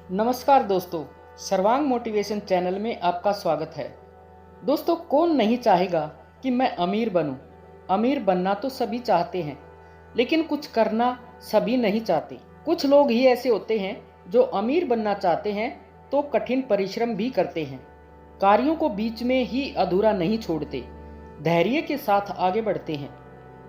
नमस्कार दोस्तों, सर्वांग मोटिवेशन चैनल में आपका स्वागत है। दोस्तों, कौन नहीं चाहेगा कि मैं अमीर बनूं? अमीर बनना तो सभी चाहते हैं, लेकिन कुछ करना सभी नहीं चाहते। कुछ लोग ही ऐसे होते हैं जो अमीर बनना चाहते हैं तो कठिन परिश्रम भी करते हैं, कार्यों को बीच में ही अधूरा नहीं छोड़ते, धैर्य के साथ आगे बढ़ते हैं।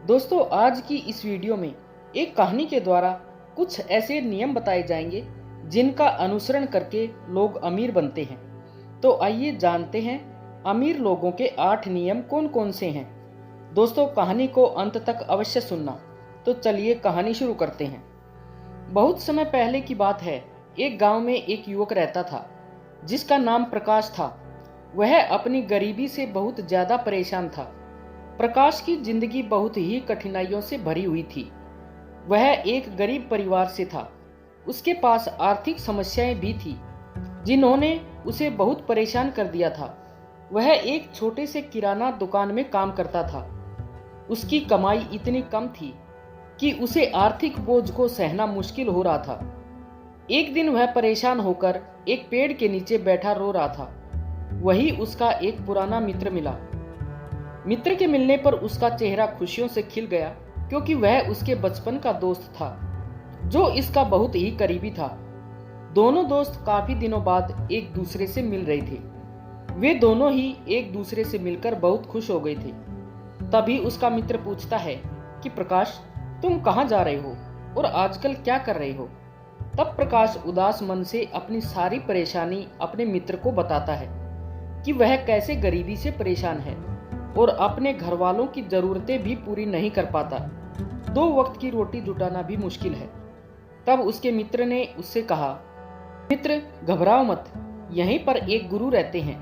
दोस्तों, आज की इस वीडियो में एक कहानी के द्वारा कुछ ऐसे नियम बताए जाएंगे जिनका अनुसरण करके लोग अमीर बनते हैं। तो आइए जानते हैं अमीर लोगों के 8 नियम कौन कौन से हैं। दोस्तों, कहानी को अंत तक अवश्य सुनना। तो चलिए कहानी शुरू करते हैं। बहुत समय पहले की बात है। एक गांव में एक युवक रहता था जिसका नाम प्रकाश था। वह अपनी गरीबी से बहुत ज्यादा परेशान था। प्रकाश की जिंदगी बहुत ही कठिनाइयों से भरी हुई थी। वह एक गरीब परिवार से था। उसके पास आर्थिक समस्याएं भी थी जिन्होंने उसे बहुत परेशान कर दिया था। वह एक छोटे से किराना दुकान में काम करता था। उसकी कमाई इतनी कम थी कि उसे आर्थिक बोझ को सहना मुश्किल हो रहा था। एक दिन वह परेशान होकर एक पेड़ के नीचे बैठा रो रहा था। वही उसका एक पुराना मित्र मिला। मित्र के मिलने पर उसका चेहरा खुशियों से खिल गया, क्योंकि वह उसके बचपन का दोस्त था जो इसका बहुत ही करीबी था। दोनों दोस्त काफी दिनों बाद एक दूसरे से मिल रहे थे। वे दोनों ही एक दूसरे से मिलकर बहुत खुश हो गए थे। तभी उसका मित्र पूछता है कि प्रकाश, तुम कहाँ जा रहे हो और आजकल क्या कर रहे हो? तब प्रकाश उदास मन से अपनी सारी परेशानी अपने मित्र को बताता है कि वह कैसे गरीबी से परेशान है और अपने घर वालों की जरूरतें भी पूरी नहीं कर पाता। 2 वक्त की रोटी जुटाना भी मुश्किल है। तब उसके मित्र ने उससे कहा, मित्र, घबराओ मत, यहीं पर एक गुरु रहते हैं,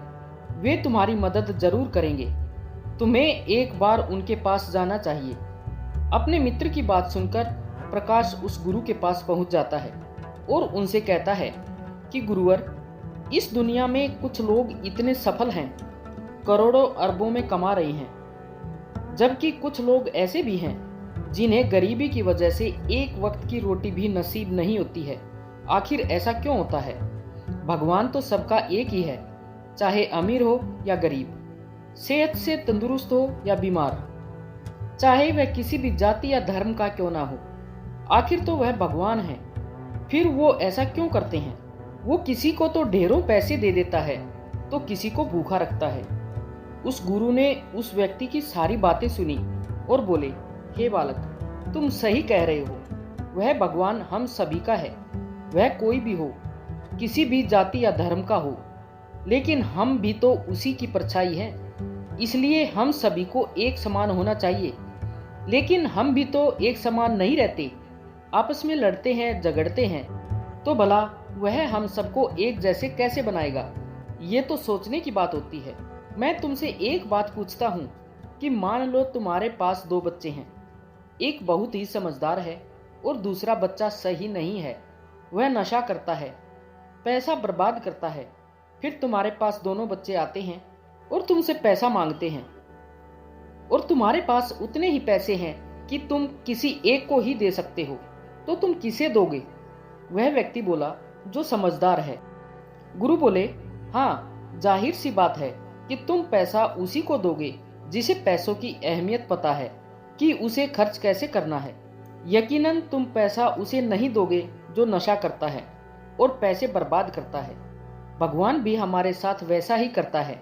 वे तुम्हारी मदद जरूर करेंगे। तुम्हें एक बार उनके पास जाना चाहिए। अपने मित्र की बात सुनकर प्रकाश उस गुरु के पास पहुंच जाता है और उनसे कहता है कि गुरुवर, इस दुनिया में कुछ लोग इतने सफल हैं, करोड़ों अरबों में कमा रहे हैं, जबकि कुछ लोग ऐसे भी हैं जिन्हें गरीबी की वजह से एक वक्त की रोटी भी नसीब नहीं होती है। आखिर ऐसा क्यों होता है? भगवान तो सबका एक ही है, चाहे अमीर हो या गरीब, सेहत से तंदुरुस्त हो या बीमार, चाहे वह किसी भी जाति या धर्म का क्यों ना हो। आखिर तो वह भगवान है। फिर वो ऐसा क्यों करते हैं? वो किसी को तो ढेरों पैसे दे देता है तो किसी को भूखा रखता है। उस गुरु ने उस व्यक्ति की सारी बातें सुनी और बोले, हे बालक, तुम सही कह रहे हो। वह भगवान हम सभी का है। वह कोई भी हो, किसी भी जाति या धर्म का हो, लेकिन हम भी तो उसी की परछाई हैं। इसलिए हम सभी को एक समान होना चाहिए। लेकिन हम भी तो एक समान नहीं रहते, आपस में लड़ते हैं, झगड़ते हैं। तो भला वह हम सबको एक जैसे कैसे बनाएगा? ये तो सोचने की बात होती है। मैं तुमसे एक बात पूछता हूँ कि मान लो तुम्हारे पास 2 बच्चे हैं। एक बहुत ही समझदार है और दूसरा बच्चा सही नहीं है। वह नशा करता है, पैसा बर्बाद करता है। फिर तुम्हारे पास दोनों बच्चे आते हैं और तुमसे पैसा मांगते हैं, और तुम्हारे पास उतने ही पैसे हैं कि तुम किसी एक को ही दे सकते हो, तो तुम किसे दोगे? वह व्यक्ति बोला जो समझदार है। गुरु बोले, हाँ, जाहिर सी बात है कि तुम पैसा उसी को दोगे जिसे पैसों की अहमियत पता है कि उसे खर्च कैसे करना है। यकीनन तुम पैसा उसे नहीं दोगे जो नशा करता है और पैसे बर्बाद करता है। भगवान भी हमारे साथ वैसा ही करता है।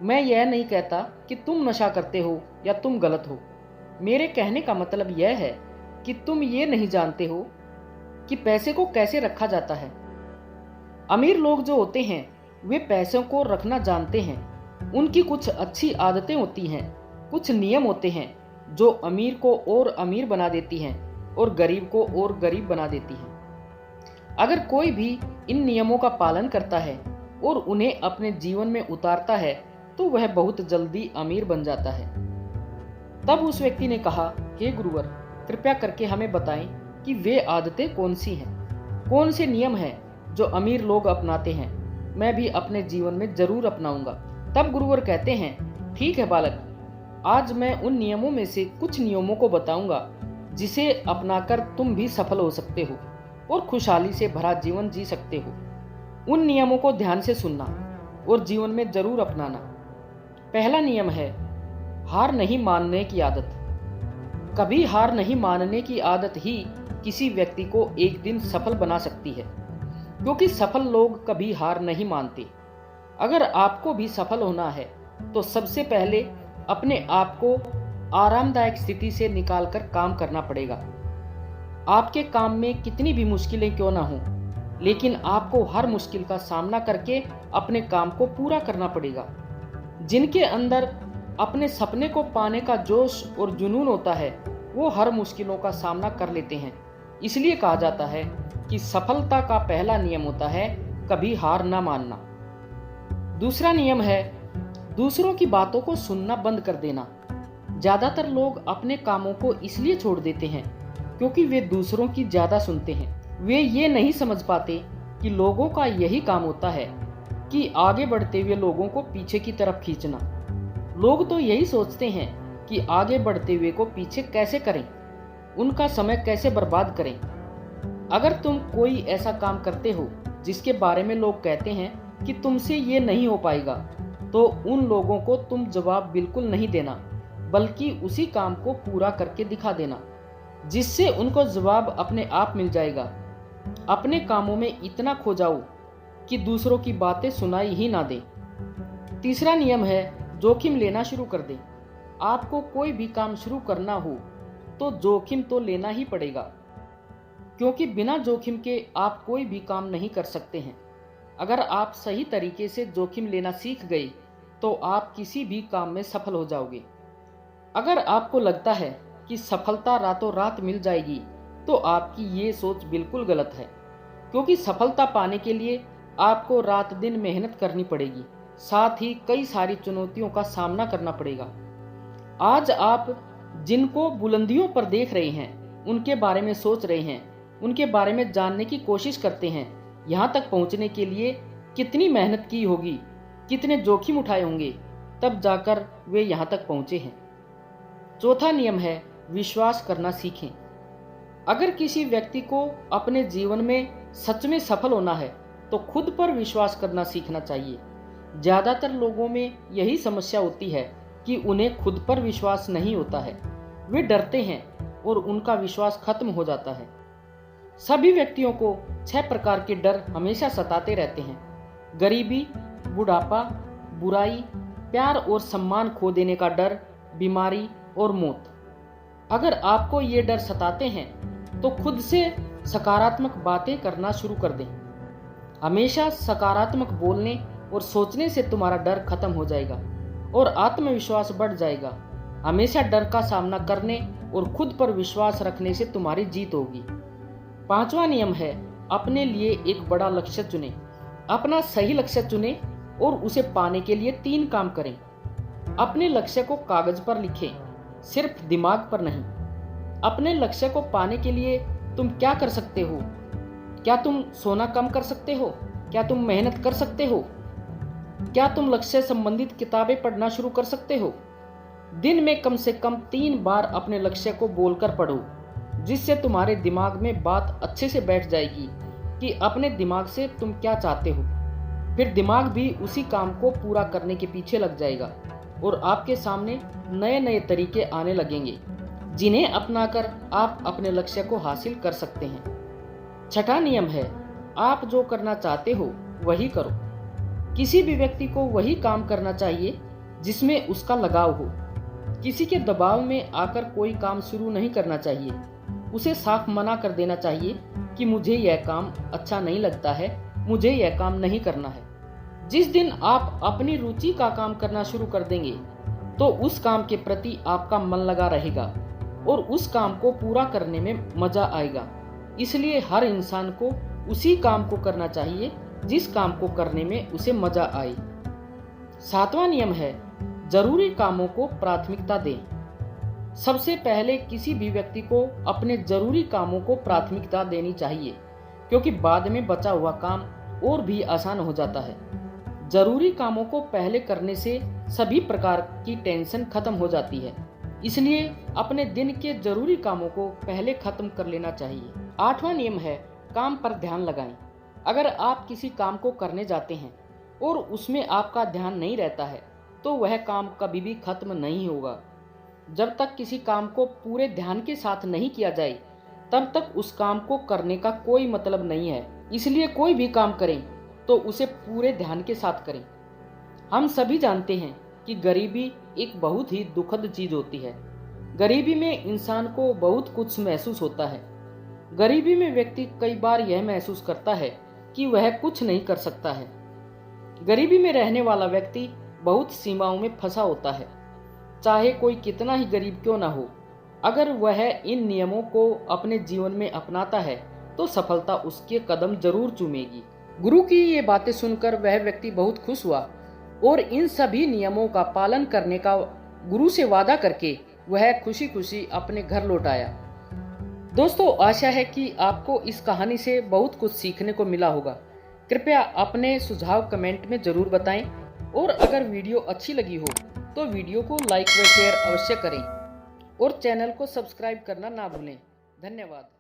मैं यह नहीं कहता कि तुम नशा करते हो या तुम गलत हो। मेरे कहने का मतलब यह है कि तुम ये नहीं जानते हो कि पैसे को कैसे रखा जाता है। अमीर लोग जो होते हैं वे पैसों को रखना जानते हैं। उनकी कुछ अच्छी आदतें होती हैं, कुछ नियम होते हैं जो अमीर को और अमीर बना देती हैं और गरीब को और गरीब बना देती हैं। अगर कोई भी इन नियमों का पालन करता है और उन्हें अपने जीवन में उतारता है तो वह बहुत जल्दी अमीर बन जाता है। तब उस व्यक्ति ने कहा, हे गुरुवर, कृपया करके हमें बताएं कि वे आदतें कौन सी हैं, कौन से नियम हैं जो अमीर लोग अपनाते हैं। मैं भी अपने जीवन में जरूर अपनाऊंगा। तब गुरुवर कहते हैं, ठीक है बालक, आज मैं उन नियमों में से कुछ नियमों को बताऊंगा जिसे अपनाकर तुम भी सफल हो सकते हो और खुशहाली से भरा जीवन जी सकते हो। उन नियमों को ध्यान से सुनना और जीवन में जरूर अपनाना। पहला नियम है हार नहीं मानने की आदत। कभी हार नहीं मानने की आदत ही किसी व्यक्ति को एक दिन सफल बना सकती है, क्योंकि सफल लोग कभी हार नहीं मानते। अगर आपको भी सफल होना है तो सबसे पहले अपने आप को आरामदायक स्थिति से निकालकर काम करना पड़ेगा। आपके काम में कितनी भी मुश्किलें क्यों ना हो, लेकिन आपको हर मुश्किल का सामना करके अपने काम को पूरा करना पड़ेगा। जिनके अंदर अपने सपने को पाने का जोश और जुनून होता है वो हर मुश्किलों का सामना कर लेते हैं। इसलिए कहा जाता है कि सफलता का पहला नियम होता है कभी हार ना मानना। दूसरा नियम है दूसरों की बातों को सुनना बंद कर देना। ज्यादातर लोग अपने कामों को इसलिए छोड़ देते हैं क्योंकि वे दूसरों की ज्यादा सुनते हैं। वे ये नहीं समझ पाते कि लोगों का यही काम होता है कि आगे बढ़ते हुए लोगों को पीछे की तरफ खींचना। लोग तो यही सोचते हैं कि आगे बढ़ते हुए को पीछे कैसे करें, उनका समय कैसे बर्बाद करें। अगर तुम कोई ऐसा काम करते हो जिसके बारे में लोग कहते हैं कि तुमसे ये नहीं हो पाएगा, तो उन लोगों को तुम जवाब बिल्कुल नहीं देना, बल्कि उसी काम को पूरा करके दिखा देना, जिससे उनको जवाब अपने आप मिल जाएगा। अपने कामों में इतना खो जाओ कि दूसरों की बातें सुनाई ही ना दे। तीसरा नियम है जोखिम लेना शुरू कर दें। आपको कोई भी काम शुरू करना हो तो जोखिम तो लेना ही पड़ेगा, क्योंकि बिना जोखिम के आप कोई भी काम नहीं कर सकते हैं। अगर आप सही तरीके से जोखिम लेना सीख गए तो आप किसी भी काम में सफल हो जाओगे। अगर आपको लगता है कि सफलता रातों रात मिल जाएगी तो आपकी ये सोच बिल्कुल गलत है, क्योंकि सफलता पाने के लिए आपको रात दिन मेहनत करनी पड़ेगी, साथ ही कई सारी चुनौतियों का सामना करना पड़ेगा। आज आप जिनको बुलंदियों पर देख रहे हैं, उनके बारे में सोच रहे हैं, उनके बारे में जानने की कोशिश करते हैं। यहाँ तक पहुँचने के लिए कितनी मेहनत की होगी, कितने जोखिम उठाए होंगे, तब जाकर वे यहाँ तक पहुँचे हैं। चौथा नियम है विश्वास करना सीखें। अगर किसी व्यक्ति को अपने जीवन में सच में सफल होना है तो खुद पर विश्वास करना सीखना चाहिए। ज़्यादातर लोगों में यही समस्या होती है कि उन्हें खुद पर विश्वास नहीं होता है। वे डरते हैं और उनका विश्वास खत्म हो जाता है। सभी व्यक्तियों को 6 प्रकार के डर हमेशा सताते रहते हैं: गरीबी, बुढ़ापा, बुराई, प्यार और सम्मान खो देने का डर, बीमारी और मौत। अगर आपको ये डर सताते हैं तो खुद से सकारात्मक बातें करना शुरू कर दें। हमेशा सकारात्मक बोलने और सोचने से तुम्हारा डर खत्म हो जाएगा और आत्मविश्वास बढ़ जाएगा। हमेशा डर का सामना करने और खुद पर विश्वास रखने से तुम्हारी जीत होगी। 5वां नियम है अपने लिए एक बड़ा लक्ष्य चुनें। अपना सही लक्ष्य चुनें और उसे पाने के लिए 3 काम करें। अपने लक्ष्य को कागज पर लिखें, सिर्फ दिमाग पर नहीं। अपने लक्ष्य को पाने के लिए तुम क्या कर सकते हो? क्या तुम सोना कम कर सकते हो? क्या तुम मेहनत कर सकते हो? क्या तुम लक्ष्य संबंधित किताबें पढ़ना शुरू कर सकते हो? दिन में कम से कम 3 बार अपने लक्ष्य को बोलकर पढ़ो, जिससे तुम्हारे दिमाग में बात अच्छे से बैठ जाएगी कि अपने दिमाग से तुम क्या चाहते हो। फिर दिमाग भी उसी काम को पूरा करने के पीछे लग जाएगा और आपके सामने नए नए तरीके आने लगेंगे, जिन्हें अपनाकर आप अपने लक्ष्य को हासिल कर सकते हैं। 6वां नियम है आप जो करना चाहते हो वही करो। किसी भी व्यक्ति को वही काम करना चाहिए जिसमें उसका लगाव हो। किसी के दबाव में आकर कोई काम शुरू नहीं करना चाहिए। उसे साफ मना कर देना चाहिए कि मुझे यह काम अच्छा नहीं लगता है, मुझे यह काम नहीं करना है। जिस दिन आप अपनी रुचि का काम करना शुरू कर देंगे तो उस काम के प्रति आपका मन लगा रहेगा और उस काम को पूरा करने में मजा आएगा। इसलिए हर इंसान को उसी काम को करना चाहिए जिस काम को करने में उसे मजा आए। 7वां नियम है जरूरी कामों को प्राथमिकता दें। सबसे पहले किसी भी व्यक्ति को अपने जरूरी कामों को प्राथमिकता देनी चाहिए, क्योंकि बाद में बचा हुआ काम और भी आसान हो जाता है। जरूरी कामों को पहले करने से सभी प्रकार की टेंशन खत्म हो जाती है। इसलिए अपने दिन के जरूरी कामों को पहले खत्म कर लेना चाहिए। 8वां नियम है काम पर ध्यान लगाएं। अगर आप किसी काम को करने जाते हैं और उसमें आपका ध्यान नहीं रहता है तो वह काम कभी भी खत्म नहीं होगा। जब तक किसी काम को पूरे ध्यान के साथ नहीं किया जाए तब तक उस काम को करने का कोई मतलब नहीं है। इसलिए कोई भी काम करें तो उसे पूरे ध्यान के साथ करें। हम सभी जानते हैं कि गरीबी एक बहुत ही दुखद चीज होती है। गरीबी में इंसान को बहुत कुछ महसूस होता है। गरीबी में व्यक्ति कई बार यह महसूस करता है कि वह कुछ नहीं कर सकता है। गरीबी में रहने वाला व्यक्ति बहुत सीमाओं में फंसा होता है, चाहे कोई कितना ही गरीब क्यों ना हो। अगर वह इन नियमों को अपने जीवन में अपनाता है तो सफलता उसके कदम जरूर चूमेगी। गुरु की ये बातें सुनकर वह व्यक्ति बहुत खुश हुआ और इन सभी नियमों का पालन करने का गुरु से वादा करके वह खुशी खुशी अपने घर लौट आया। दोस्तों, आशा है कि आपको इस कहानी से बहुत कुछ सीखने को मिला होगा। कृपया अपने सुझाव कमेंट में जरूर बताएं और अगर वीडियो अच्छी लगी हो तो वीडियो को लाइक व शेयर अवश्य करें और चैनल को सब्सक्राइब करना ना भूलें। धन्यवाद।